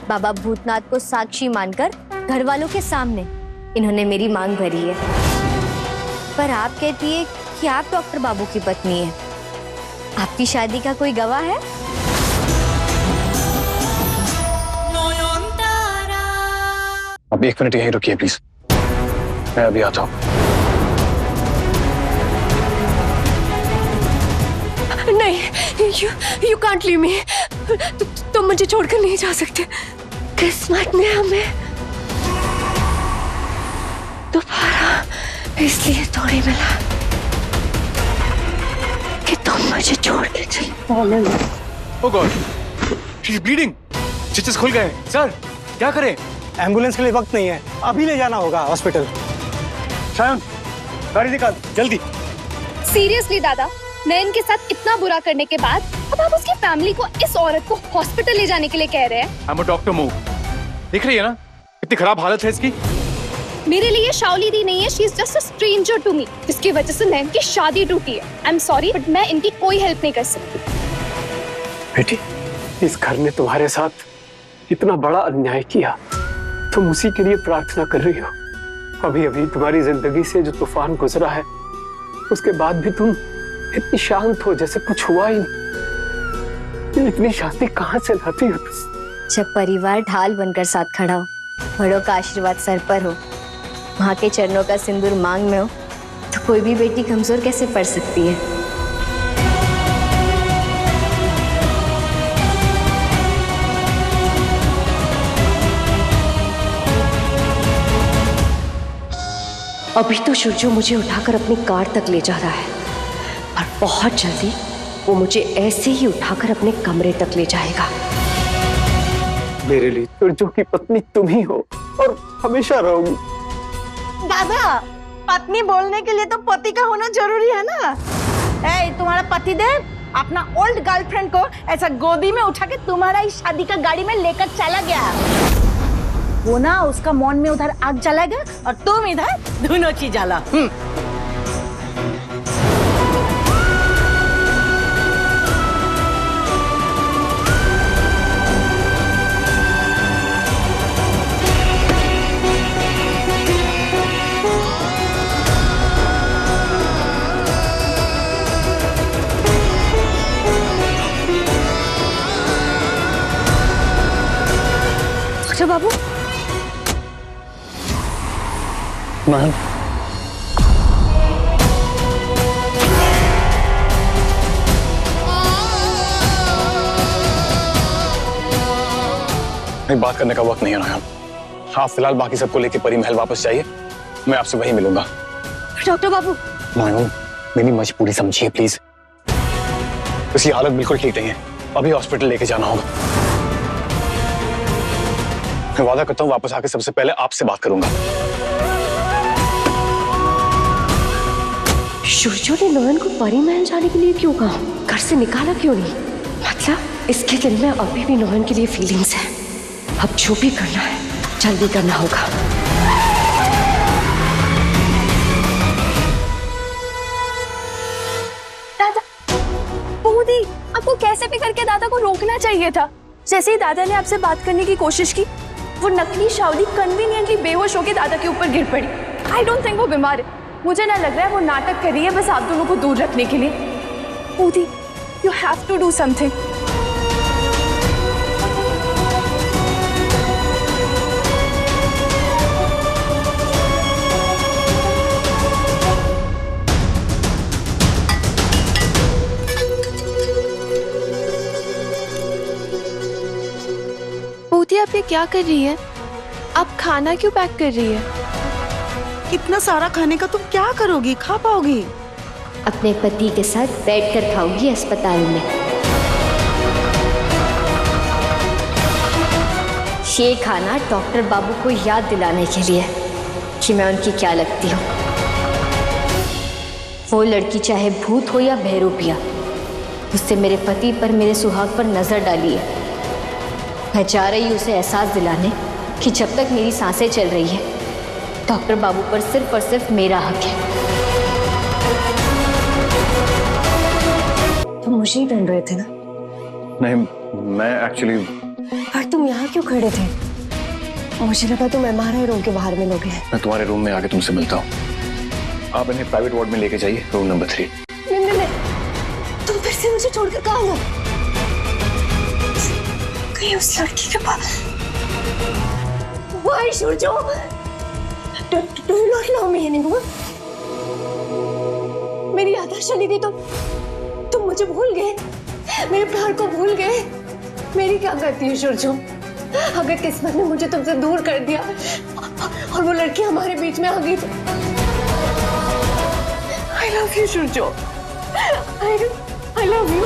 बाबा भूतनाथ को साक्षी मानकर घर वालों के सामने इन्होंने मेरी मांग भरी है। पर आप कहती है कि आप डॉक्टर बाबू की पत्नी है। आपकी शादी का कोई गवाह है? अब 1 मिनट यहीं रुकिए प्लीज, मैं अभी आता हूँ। नहीं, you can't leave me. तुम मुझे छोड़कर नहीं जा सकते। किस्मत ने हमें दोबारा इसलिए थोड़ी मिला कि तुम मुझे छोड़ के चले। Oh God, she is bleeding. Stitches खुल गए। सर क्या करें? एम्बुलेंस के लिए वक्त नहीं है, अभी ले जाना होगा हॉस्पिटल। शायन गाड़ी निकाल जल्दी। सीरियसली दादा, नयन के साथ इतना बुरा करने के बाद अब आप उसकी फैमिली को, इस औरत को हॉस्पिटल ले जाने के लिए कह रहे हैं? आई एम अ डॉक्टर मो। देख रही है ना कितनी खराब हालत है इसकी। मेरे लिए शाओली दी नहीं है, she is just a stranger to me, जिसकी वजह से नयन की शादी टूटी है। आई एम सॉरी बट मैं इनकी कोई हेल्प नहीं कर सकती। बेटी, इस घर ने तुम्हारे साथ इतना बड़ा अन्याय किया, तुम उसी के लिए प्रार्थना कर रही हो। अभी अभी तुम्हारी जिंदगी से जो तूफान गुजरा है, उसके बाद भी तुम इतनी शांत हो जैसे कुछ हुआ ही नहीं। इतनी शांति कहाँ से लाती हो तुम? जब परिवार ढाल बनकर साथ खड़ा हो, बड़ों का आशीर्वाद सर पर हो, माँ के चरणों का सिंदूर मांग में हो, तो कोई भी बेटी कमजोर कैसे पड़ सकती है? अभी तो सूर्यो मुझे उठाकर अपनी कार तक ले जा रहा है, पर बहुत जल्दी वो मुझे ऐसे ही उठाकर अपने कमरे तक ले जाएगा। मेरे लिए सूर्यो की पत्नी तुम ही हो और हमेशा रहोगी। दादा, पत्नी बोलने के लिए तो पति का होना जरूरी है ना। तुम्हारा पतिदेव अपना ओल्ड गर्लफ्रेंड को ऐसा गोदी में उठा के तुम्हारा इस शादी का गाड़ी में लेकर चला गया। वो ना उसका मन में उधर आग जलाएगा और तुम इधर दोनों चीज जला। डॉक्टर बाबू, मैम बात करने का वक्त नहीं है ना। आप फिलहाल बाकी सबको लेके परी महल वापस जाइए, मैं आपसे वहीं मिलूंगा। डॉक्टर बाबू, मानो मेरी मजबूरी समझिए प्लीज। उसकी हालत बिल्कुल ठीक नहीं है, अभी हॉस्पिटल लेके जाना होगा। मैं वादा करता हूँ वापस आके सबसे पहले आपसे बात करूंगा। सूर्यो ने नयन को परी महल जाने के लिए क्यों कहा? घर से निकाला क्यों नहीं? मतलब इसके दिल में अभी भी नयन के लिए फीलिंग्स है। अब जो भी करना है जल्दी करना होगा। दादा, मोदी, आपको कैसे भी करके दादा को रोकना चाहिए था। जैसे ही दादा ने आपसे बात करने की कोशिश की, वो नकली शाओली कन्वीनियंटली बेहोश होकर दादा के ऊपर गिर पड़ी। आई डोंट थिंक वो बीमार है। मुझे ना लग रहा है वो नाटक कर रही है बस आप दोनों को दूर रखने के लिए। Modi, you have to do something. Modi, आप ये क्या कर रही है? आप खाना क्यों पैक कर रही है? इतना सारा खाने का तुम क्या करोगी? खा पाओगी? अपने पति के साथ बैठकर खाऊंगी अस्पताल में। ये खाना डॉक्टर बाबू को याद दिलाने के लिए कि मैं उनकी क्या लगती हूँ। वो लड़की चाहे भूत हो या बहरूपिया, उससे मेरे पति पर, मेरे सुहाग पर नजर डाली है। मैं जा रही हूँ उसे एहसास दिलाने कि जब तक मेरी सांसें चल रही है, डॉक्टर बाबू पर सिर्फ और सिर्फ मेरा हक है। तुम मुझे ही ढूंढ रहे थे ना? नहीं, मैं एक्चुअली पर तुम यहाँ क्यों क्यों खड़े थे? मुझे लगा तुम MRI रूम के बाहर मिलोगे। मैं तुम्हारे रूम में आके तुमसे मिलता हूँ। आप इन्हें प्राइवेट वार्ड में लेके जाइए, रूम नंबर 3। नहीं, तुम फिर से मुझे छोड़कर कहाँ गए? कहीं उस लड़की के पास? Why, सूरजो? Do you not love me anymore? मेरी यादाश्त चली गई तो तुम मुझे भूल गए, मेरे प्यार को भूल गए। मेरी क्या गलती है सूरजो? अगर किस्मत ने मुझे तुमसे दूर कर दिया और वो लड़की हमारे बीच में आ गई तो I love you, सूरजो। I love you।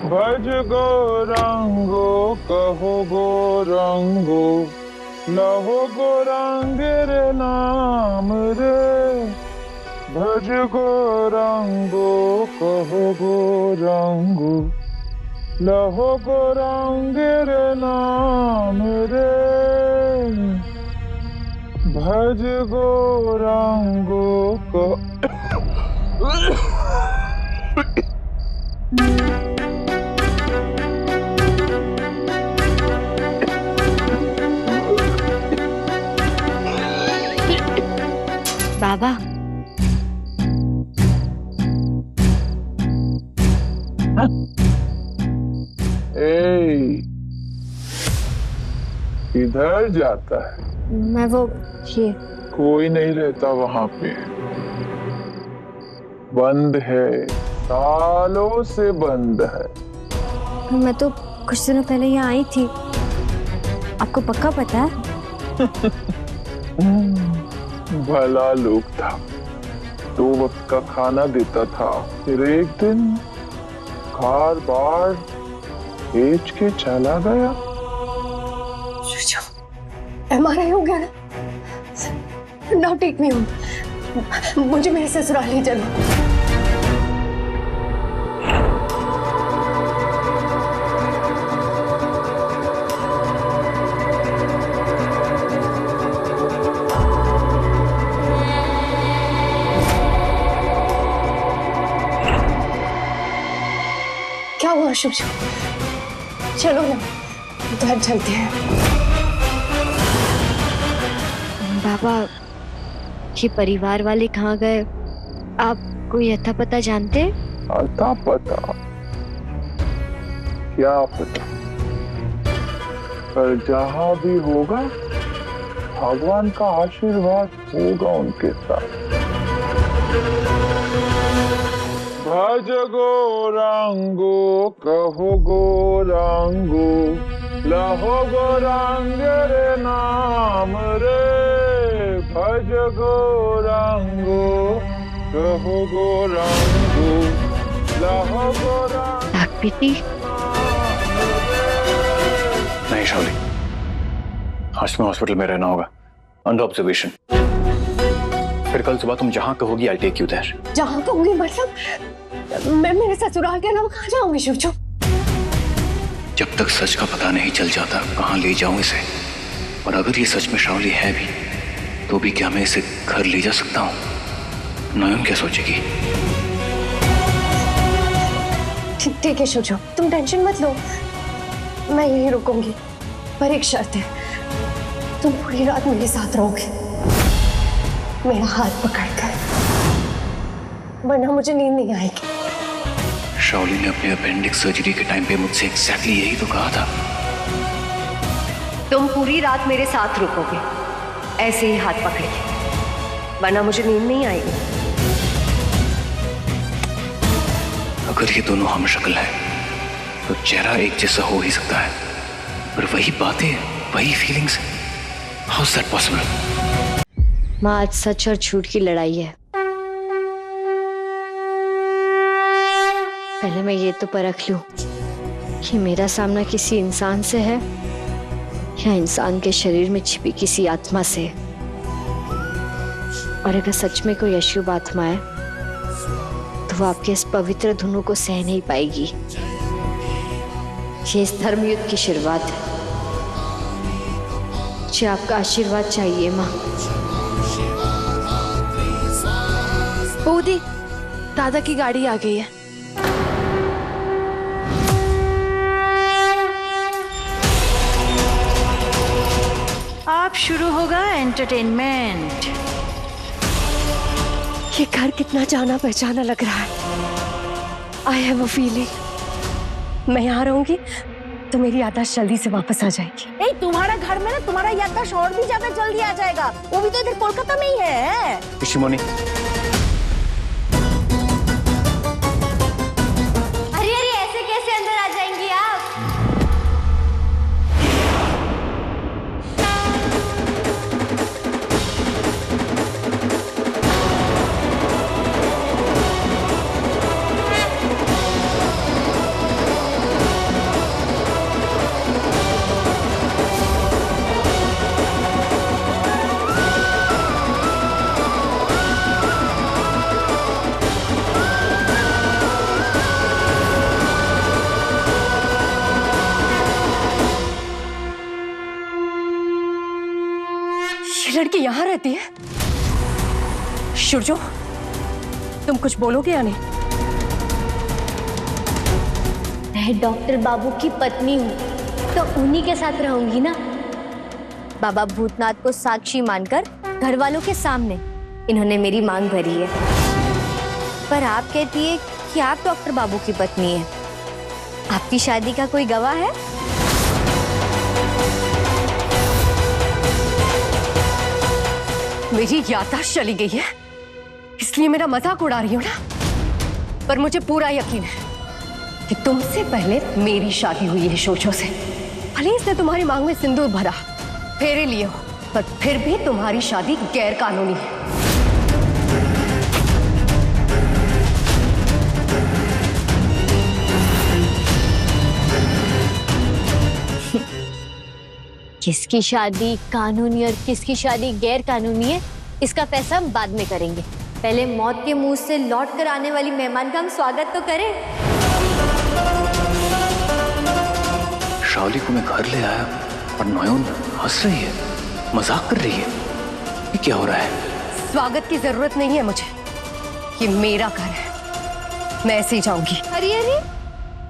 भज गौरांगो कहो गौरांगो, लहो गौरांग रे नाम रे। भज गौरांगो कहो गौरांगो, लहो गौरांग रे नाम रे। भज गौरांगो बाबा, किधर जाता है? मैं वो ये कोई नहीं रहता वहां पे, बंद है, सालों से बंद है। मैं तो कुछ दिनों पहले यहाँ आई थी, आपको पक्का पता है? भला लोग था, 2 वक्त का खाना देता था, फिर एक दिन कार बार बेच के चला गया। MRI हो गया ना? Now take me home। मुझे मेरे ससुराल ले चलो। क्या हुआ शुभ? चलो ना, घर चलते हैं। बाबा, ये परिवार वाले कहाँ गए? आप कोई अता पता जानते? अता पता क्या पता, पर जहां भी होगा भगवान का आशीर्वाद होगा उनके साथ। भज गौरांगो कहो गौरांगो, लहो गौरांग रे नाम रे। भज गौरांगो कहो गौरांगो, लहो गौरांग। बेटी, नहीं शाउली, आज तुम्हें हॉस्पिटल में रहना होगा, अंडर ऑब्जर्वेशन। फिर कल सुबह तुम जहां कहोगी आई टेक यू देयर। जहां कहूंगी मतलब? मैं मेरे ससुराल के अलावा कहाँ जाऊंगी शिवचो? जब तक सच का पता नहीं चल जाता कहाँ ले जाऊं इसे। और अगर ये सच में शाउली है भी तो भी क्या मैं इसे घर ले जा सकता हूँ? नयन क्या सोचेगी? ठीक है शिवचो, तुम टेंशन मत लो, मैं यहीं रुकूंगी, पर एक शर्त है, तुम पूरी रात मेरे साथ रहोगे, मेरा हाथ पकड़कर, वरना मुझे नींद नहीं आएगी। शाओली ने अपने अपेंडिक्स सर्जरी के टाइम पे मुझसे एग्जैक्टली यही तो कहा था। तुम पूरी रात मेरे साथ रुकोगे, ऐसे ही हाथ पकड़ के, वरना मुझे नींद नहीं आएगी। अगर ये दोनों हम शक्ल है तो चेहरा एक जैसा हो ही सकता है, पर वही बातें, वही feelings, how is that possible? माँ, आज सच और झूठ की लड़ाई है। पहले मैं ये तो परख लूं कि मेरा सामना किसी इंसान से है या इंसान के शरीर में छिपी किसी आत्मा से। और अगर सच में कोई अशुभ आत्मा है तो वो आपके इस पवित्र धुनों को सह नहीं पाएगी। ये इस धर्मयुद्ध की शुरुआत है। मुझे आपका आशीर्वाद चाहिए माँ। बूदी, दादा की गाड़ी आ गई है। शुरू होगा एंटरटेनमेंट। ये घर कितना जाना पहचाना लग रहा है। आई हैव अ फीलिंग मैं यहाँ रहूंगी तो मेरी याददाश्त जल्दी से वापस आ जाएगी। तुम्हारा घर में ना तुम्हारा याददाश्त और भी ज्यादा जल्दी आ जाएगा। वो भी तो इधर कोलकाता में ही है। ऋषिमुनि, अरे अरे ऐसे कैसे अंदर आ जाएंगी आप? ये लड़की यहाँ रहती है? शुरजो, तुम कुछ बोलोगे या नहीं? मैं डॉक्टर बाबू की पत्नी हूँ तो उन्हीं के साथ रहूंगी ना। बाबा भूतनाथ को साक्षी मानकर घर वालों के सामने इन्होंने मेरी मांग भरी है। पर आप कहती है कि आप डॉक्टर बाबू की पत्नी है। आपकी शादी का कोई गवाह है? मेरी याददाश्त चली गई है इसलिए मेरा मजाक उड़ा रही हो ना? पर मुझे पूरा यकीन है कि तुमसे पहले मेरी शादी हुई है शोचो से। भले इसने तुम्हारी मांग में सिंदूर भरा, फेरे लिए हो, पर फिर भी तुम्हारी शादी गैर कानूनी है। किसकी शादी कानूनी और किसकी शादी गैर कानूनी है, इसका फैसला हम बाद में करेंगे। पहले मौत के मुंह से लौट कर आने वाली मेहमान का हम स्वागत तो करें। शाओली को मैं घर ले आया और नोयोन हंस रही है, मजाक कर रही है। ये क्या हो रहा है? स्वागत की जरूरत नहीं है मुझे, ये मेरा घर है, मैं ऐसे ही जाऊंगी। अरे अरे,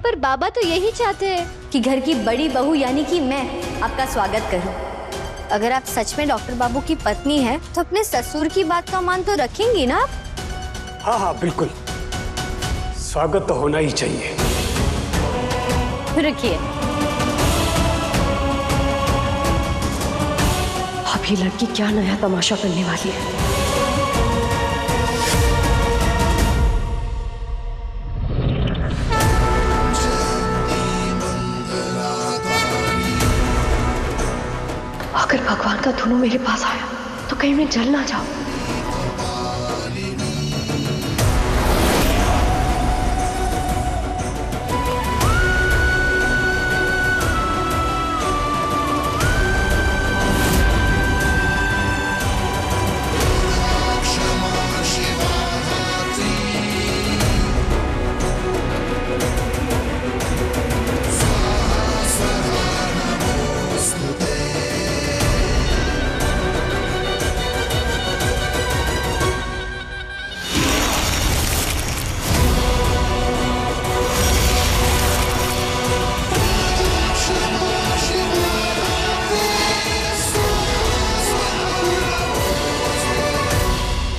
पर बाबा तो यही चाहते हैं कि घर की बड़ी बहू यानी कि मैं आपका स्वागत करूं। अगर आप सच में डॉक्टर बाबू की पत्नी हैं, तो अपने ससुर की बात का मान तो रखेंगी ना आप? हाँ हाँ बिल्कुल, स्वागत तो होना ही चाहिए। रुकिए, अब ये लड़की क्या नया तमाशा करने वाली है? अगर भगवान का धुनु मेरे पास आया तो कहीं मैं जल ना जाऊं।